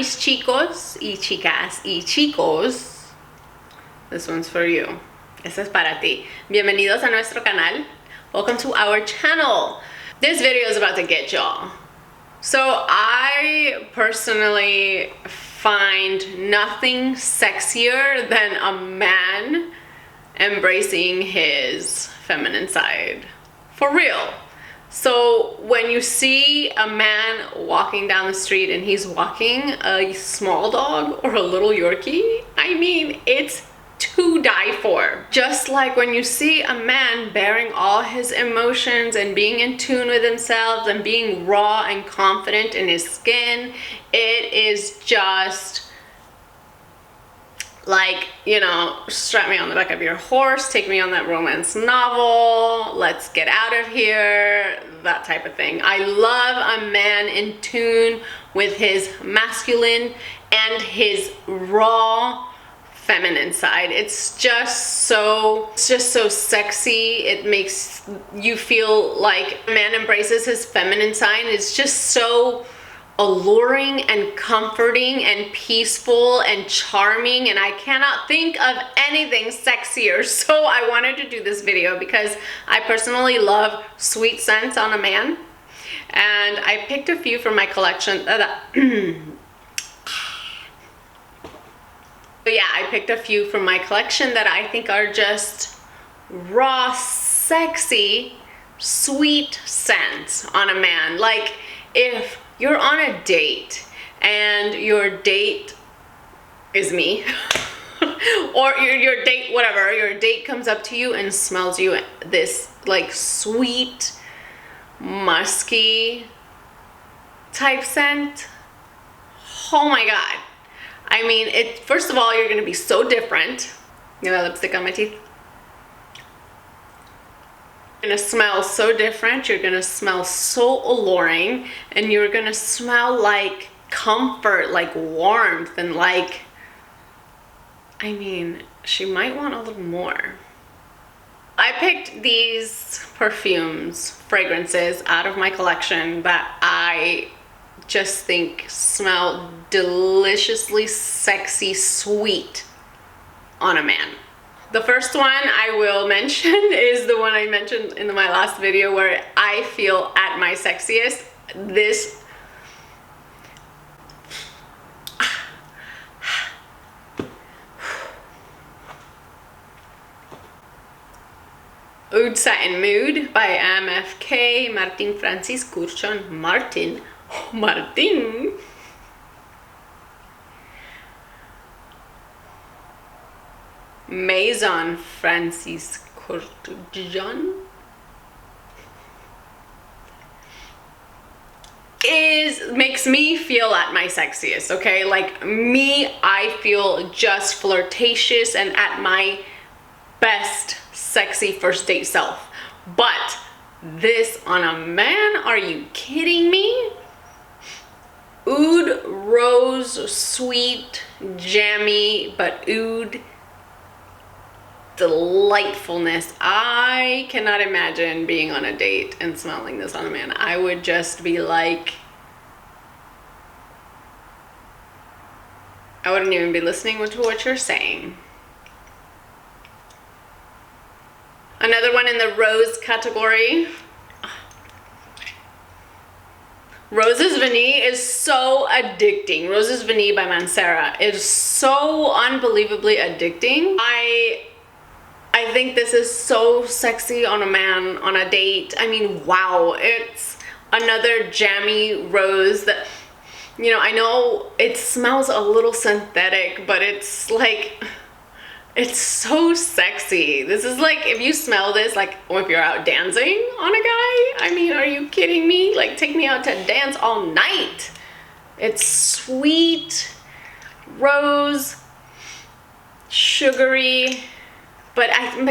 mis chicos y chicas y chicos, this one's for you. Esta es para ti. Bienvenidos a nuestro canal. Welcome to our channel. This video is about to get y'all. So I personally find nothing sexier than a man embracing his feminine side. For real. So when you see a man walking down the street and he's walking a small dog or a little Yorkie, I mean, it's to die for. Just like when you see a man bearing all his emotions and being in tune with himself and being raw and confident in his skin, it is just like, you know, strap me on the back of your horse, take me on that romance novel, let's get out of here, that type of thing. I love a man in tune with his masculine and his raw feminine side. It's just so sexy. It makes you feel like a man embraces his feminine side. It's just so alluring and comforting and peaceful and charming, and I cannot think of anything sexier. So I wanted to do this video because I personally love sweet scents on a man, and I picked a few from my collection. Yeah, I picked a few from my collection that I think are just raw, sexy, sweet scents on a man. Like if you're on a date and your date is me or your date, whatever, your date comes up to you and smells you this like sweet, musky type scent. Oh my God. I mean, first of all, you're gonna be so different. You know, lipstick on my teeth. You're gonna smell so different, you're gonna smell so alluring, and you're gonna smell like comfort, like warmth, and like, I mean, she might want a little more. I picked these perfumes, fragrances out of my collection that I just think smell deliciously sexy, sweet on a man. The first one I will mention is the one I mentioned in my last video where I feel at my sexiest. This Oud Satin Mood by MFK, Martin Francis Curchon, Martin. Maison Francis Curchon makes me feel at my sexiest, okay? Like me, I feel just flirtatious and at my best sexy first date self. But this on a man, are you kidding me? Oud rose, sweet, jammy, but oud delightfulness. I cannot imagine being on a date and smelling this on a man. I would just be like, I wouldn't even be listening to what you're saying. Another one in the rose category. Roses Vanille is so addicting. Roses Vanille by Mancera is so unbelievably addicting. I think this is so sexy on a man, on a date. I mean, wow, it's another jammy rose that, you know, I know it smells a little synthetic, but it's like, it's so sexy. This is like, if you smell this, like if you're out dancing on a guy, I mean, are you kidding me? Like, take me out to dance all night. It's sweet, rose, sugary, but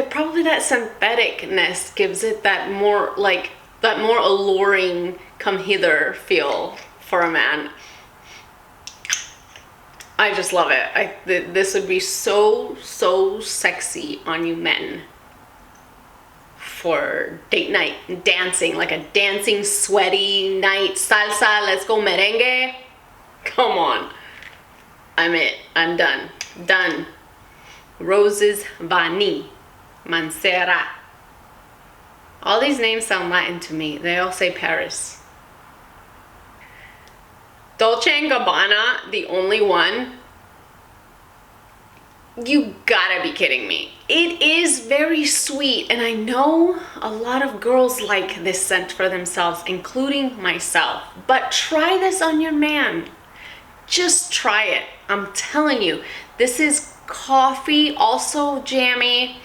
probably that syntheticness gives it that more, like, that more alluring, come hither feel for a man. I just love it. This would be so sexy on you men for date night, dancing, like a dancing, sweaty night, salsa, let's go merengue. Come on. I'm it. I'm done. Done. Roses Vani. Mancera. All these names sound Latin to me. They all say Paris. Dolce & Gabbana, the only one. You gotta be kidding me. It is very sweet, and I know a lot of girls like this scent for themselves, including myself. But try this on your man. Just try it. I'm telling you, this is coffee, also jammy.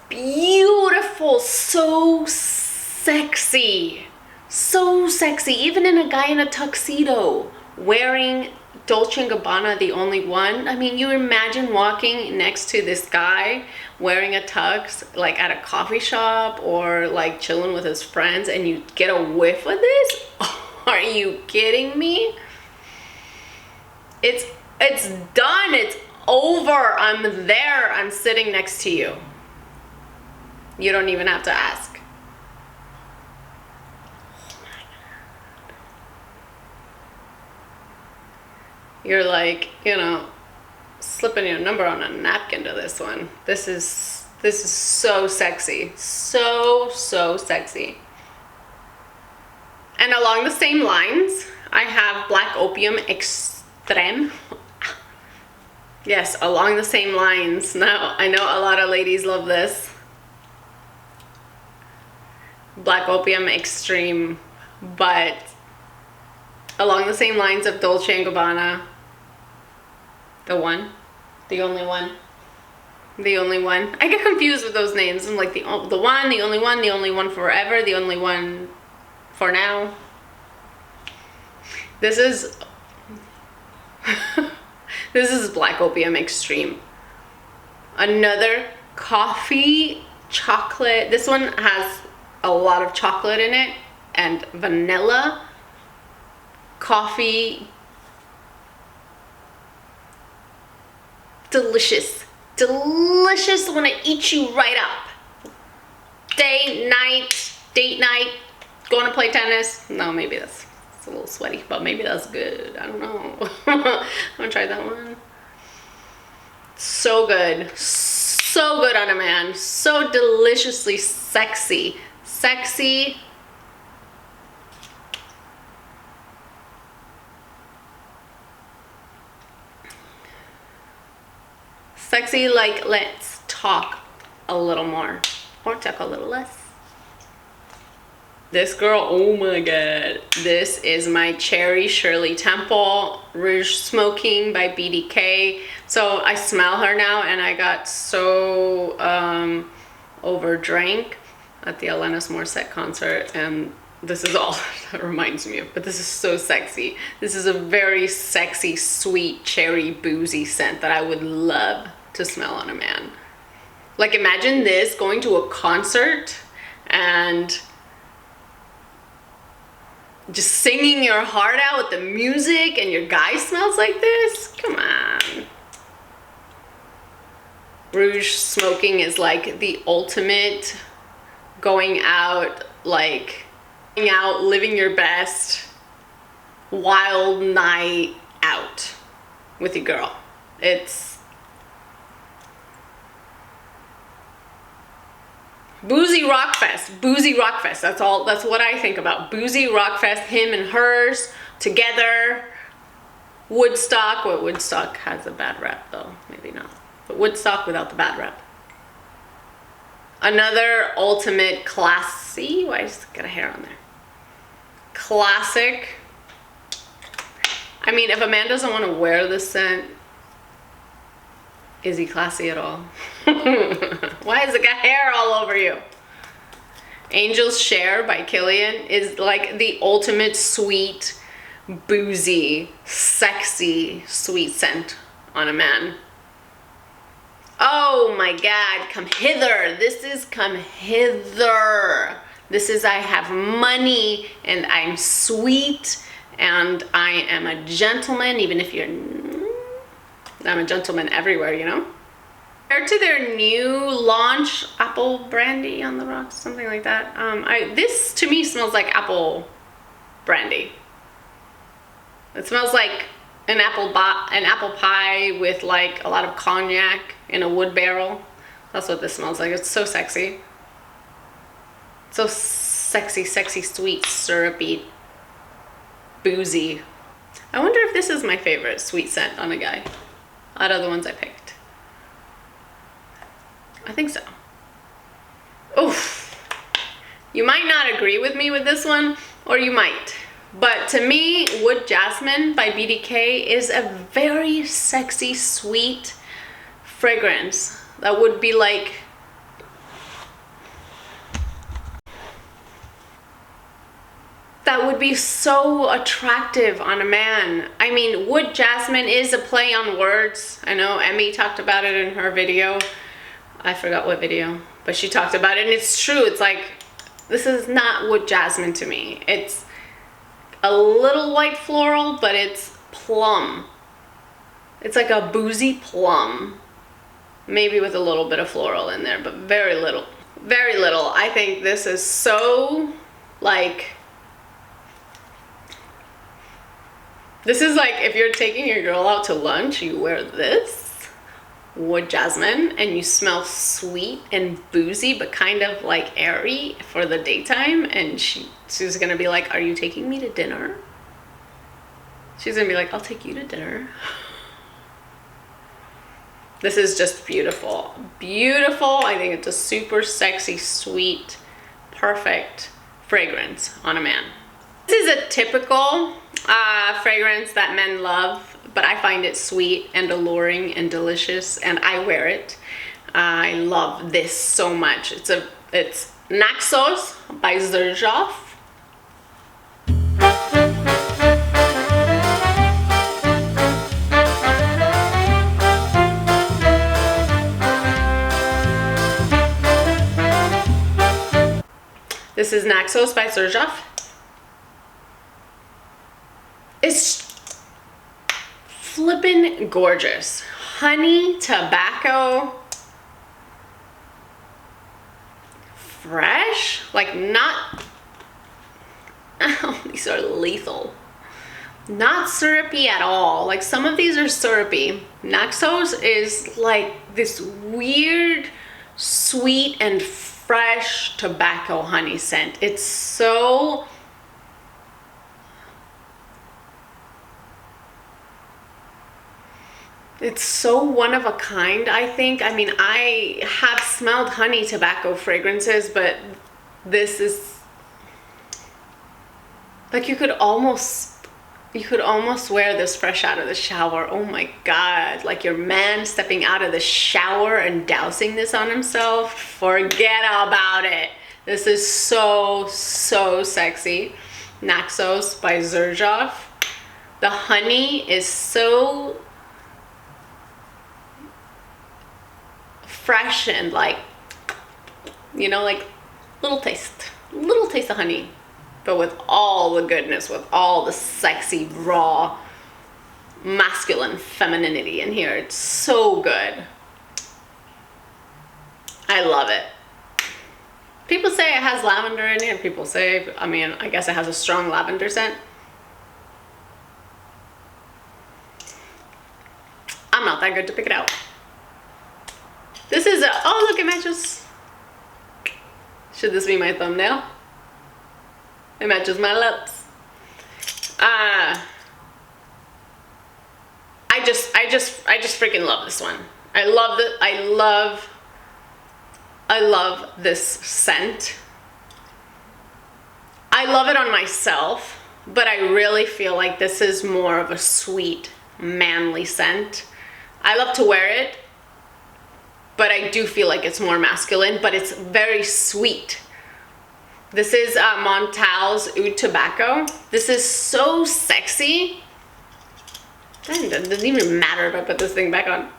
Beautiful, so sexy. So sexy. Even in a guy in a tuxedo wearing Dolce & Gabbana, the only one. I mean, you imagine walking next to this guy wearing a tux, like at a coffee shop or like chilling with his friends, and you get a whiff of this? Are you kidding me? It's done. It's over. I'm there. I'm sitting next to you. You don't even have to ask. You're like, you know, slipping your number on a napkin to this one. This is so sexy. So sexy. And along the same lines, I have Black Opium Extreme. Yes, along the same lines. Now, I know a lot of ladies love this. Black Opium Extreme, but along the same lines of Dolce & Gabbana. The one. The only one. The only one. I get confused with those names. I'm like the one, the only one, the only one forever, the only one for now. This is this is Black Opium Extreme. Another coffee chocolate. This one has a lot of chocolate in it and vanilla. Coffee. Delicious. Delicious. Want to eat you right up. Day, night, date night, going to play tennis. No, maybe it's a little sweaty, but maybe that's good. I don't know. I'm gonna try that one. So good. So good on a man. So deliciously sexy. Sexy. Sexy, like, let's talk a little more or talk a little less. This girl, oh my god, this is my Cherry Shirley Temple Rouge Smoking by BDK. So I smell her now, and I got so overdrank at the Alanis Morissette concert, and this is all that reminds me of, but this is so sexy. This is a very sexy, sweet, cherry, boozy scent that I would love to smell on a man. Like, imagine this going to a concert and just singing your heart out with the music, and your guy smells like this. Come on. Rouge smoking is like the ultimate going out, like going out, living your best wild night out with your girl. It's boozy rock fest. Boozy rock fest. That's all. That's what I think about. Boozy rock fest. Him and hers together. Woodstock. Well, Woodstock has a bad rep though. Maybe not. But Woodstock without the bad rep. Another ultimate classy. Why just got a hair on there? Classic. I mean, if a man doesn't want to wear this scent, is he classy at all? Why has it got hair all over you? Angel's Share by Killian is like the ultimate sweet, boozy, sexy, sweet scent on a man. Oh my god, come hither. This is come hither. This is I have money and I'm sweet and I am a gentleman, even if you're... I'm a gentleman everywhere, you know? Compared to their new launch, Apple Brandy on the rocks, something like that. This to me smells like apple brandy. It smells like an apple pie with like a lot of cognac in a wood barrel. That's what this smells like. It's so sexy. So sexy, sexy, sweet, syrupy, boozy. I wonder if this is my favorite sweet scent on a guy out of the ones I picked. I think so. Oof. You might not agree with me with this one, or you might. But to me, Wood Jasmine by BDK is a very sexy, sweet fragrance that would be like, that would be so attractive on a man. I mean, Wood Jasmine is a play on words. I know Emmy talked about it in her video. I forgot what video, but she talked about it, and it's true. It's like, this is not Wood Jasmine to me. It's a little white floral, but it's plum. It's like a boozy plum, maybe with a little bit of floral in there, but very little. Very little. I think this is so like, this is like if you're taking your girl out to lunch, you wear this Wood Jasmine and you smell sweet and boozy, but kind of like airy for the daytime, and she's gonna be like, are you taking me to dinner? She's gonna be like, I'll take you to dinner. This is just beautiful. Beautiful. I think it's a super sexy, sweet, perfect fragrance on a man. This is a typical fragrance that men love, but I find it sweet and alluring and delicious, and I wear it. I love this so much. It's Naxos by Sergio. This is Naxos by Sergio. It's flippin' gorgeous. Honey, tobacco, fresh, like not, oh, these are lethal. Not syrupy at all. Like some of these are syrupy. Naxos is like this weird, sweet and fresh tobacco honey scent. It's so, it's so one of a kind, I think. I mean, I have smelled honey tobacco fragrances, but this is like, you could almost wear this fresh out of the shower. Oh my God, like your man stepping out of the shower and dousing this on himself. Forget about it. This is so, so sexy. Naxos by Sergio. The honey is so fresh and like, you know, like little taste of honey, but with all the goodness, with all the sexy, raw, masculine femininity in here. It's so good. I love it. People say it has lavender in it, and people say, I mean, I guess it has a strong lavender scent. I'm not that good to pick it out. This is a, oh look, it matches. Should this be my thumbnail? It matches my lips. I just freaking love this one. I love this scent. I love it on myself, but I really feel like this is more of a sweet, manly scent. I love to wear it, but I do feel like it's more masculine, but it's very sweet. This is Montal's Oud Tobacco. This is so sexy. It doesn't even matter if I put this thing back on.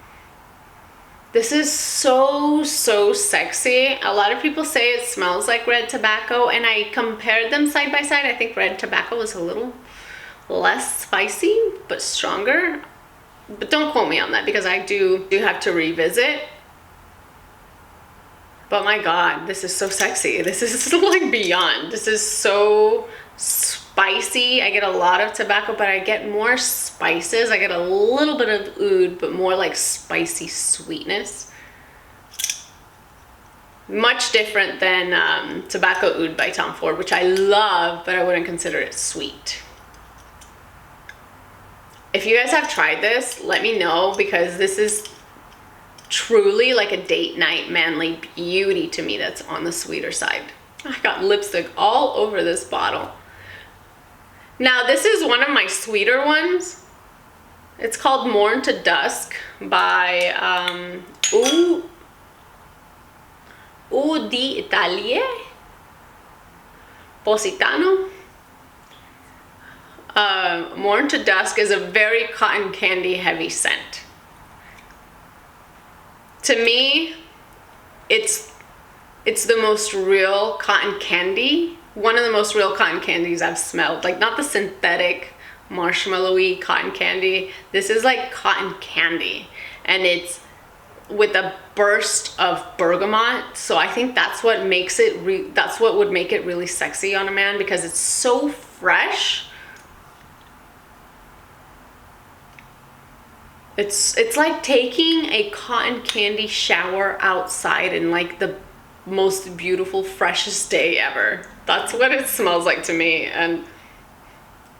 This is so, so sexy. A lot of people say it smells like red tobacco, and I compared them side by side. I think red tobacco is a little less spicy, but stronger. But don't quote me on that, because I do have to revisit. But my God, this is so sexy. This is like beyond. This is so spicy. I get a lot of tobacco, but I get more spices. I get a little bit of oud, but more like spicy sweetness. Much different than Tobacco Oud by Tom Ford, which I love, but I wouldn't consider it sweet. If you guys have tried this, let me know, because this is truly like a date night manly beauty to me that's on the sweeter side. I got lipstick all over this bottle. Now this is one of my sweeter ones. It's called Morn to Dusk by Eau d'Italie Positano. Morn to Dusk is a very cotton candy heavy scent. To me, it's the most real cotton candy. One of the most real cotton candies I've smelled. Like, not the synthetic marshmallowy cotton candy. This is like cotton candy, and it's with a burst of bergamot. So I think that's what makes it that's what would make it really sexy on a man, because it's so fresh. It's like taking a cotton candy shower outside in like the most beautiful, freshest day ever. That's what it smells like to me. And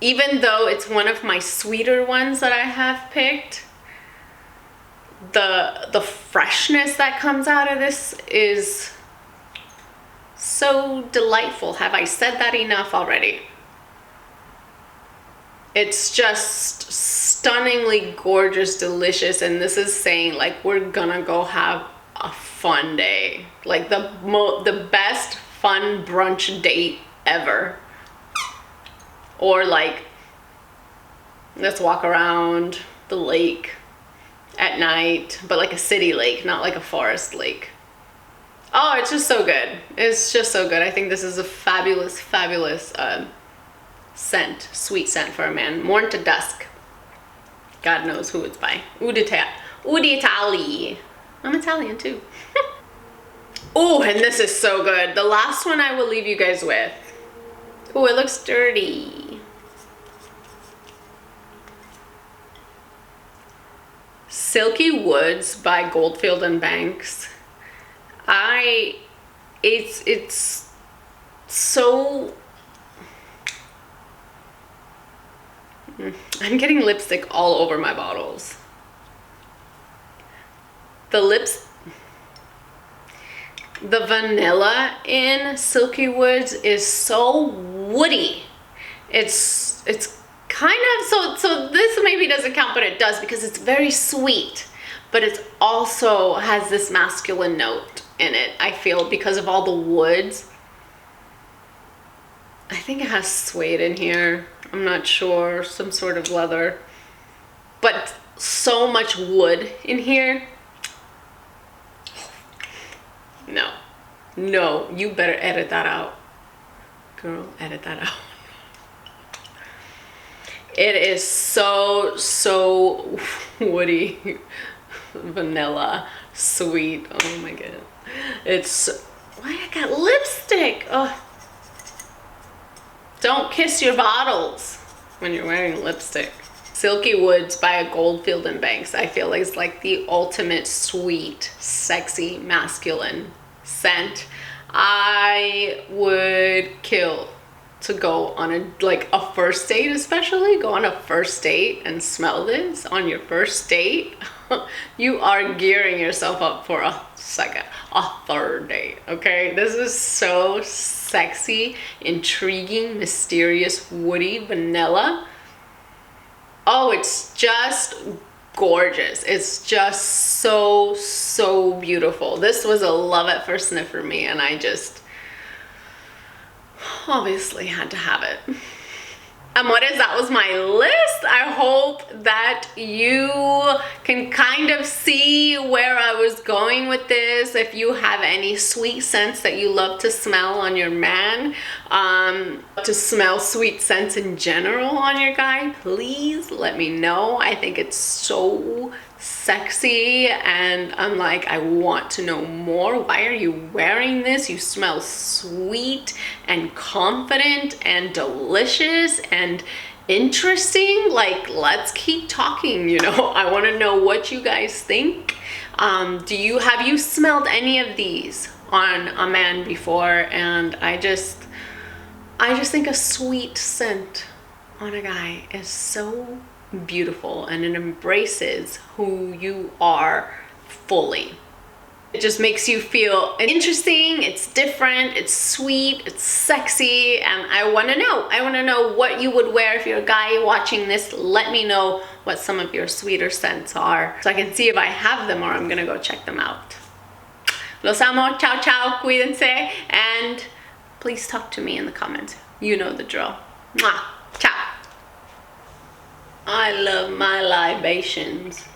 even though it's one of my sweeter ones that I have picked, the freshness that comes out of this is so delightful. Have I said that enough already? It's just stunningly gorgeous, delicious, and this is saying like we're gonna go have a fun day, like the best fun brunch date ever. Or like, let's walk around the lake at night, but like a city lake, not like a forest lake. Oh, it's just so good. It's just so good. I think this is a fabulous, fabulous scent, sweet scent for a man. Morn to Dusk. God knows who it's by. Eau d'Italie. I'm Italian too. Oh, and this is so good. The last one I will leave you guys with. Oh, it looks dirty. Silky Woods by Goldfield and Banks. It's so... I'm getting lipstick all over my bottles. The vanilla in Silky Woods is so woody. It's kind of, so this maybe doesn't count, but it does, because it's very sweet, but it also has this masculine note in it, I feel, because of all the woods. I think it has suede in here. I'm not sure, some sort of leather, but so much wood in here. No, you better edit that out. Girl, edit that out. It is so woody, vanilla, sweet. Oh my god. It's, why I got lipstick? Oh. Don't kiss your bottles when you're wearing lipstick. Silky Woods by Goldfield and Banks. I feel like it's like the ultimate sweet, sexy, masculine scent. I would kill to go on a first date, especially go on a first date and smell this on your first date. You are gearing yourself up for a third date, okay? This is so sexy, intriguing, mysterious, woody, vanilla. Oh, it's just gorgeous. It's just so beautiful. This was a love at first sniff for me, and I just obviously had to have it. And that was my list. I hope that you can kind of see where I was going with this. If you have any sweet scents that you love to smell on your man, to smell sweet scents in general on your guy, please let me know. I think it's so sexy, and I'm like, I want to know more. Why are you wearing this? You smell sweet and confident and delicious and interesting. Like, let's keep talking, you know. I want to know what you guys think. Have you smelled any of these on a man before? And I just think a sweet scent on a guy is so beautiful, and it embraces who you are fully. It just makes you feel interesting, it's different, it's sweet, it's sexy, and I want to know what you would wear if you're a guy watching this. Let me know what some of your sweeter scents are so I can see if I have them, or I'm gonna go check them out. Los amo, ciao ciao, cuídense, and please talk to me in the comments. You know the drill. Muah, ciao. I love my libations.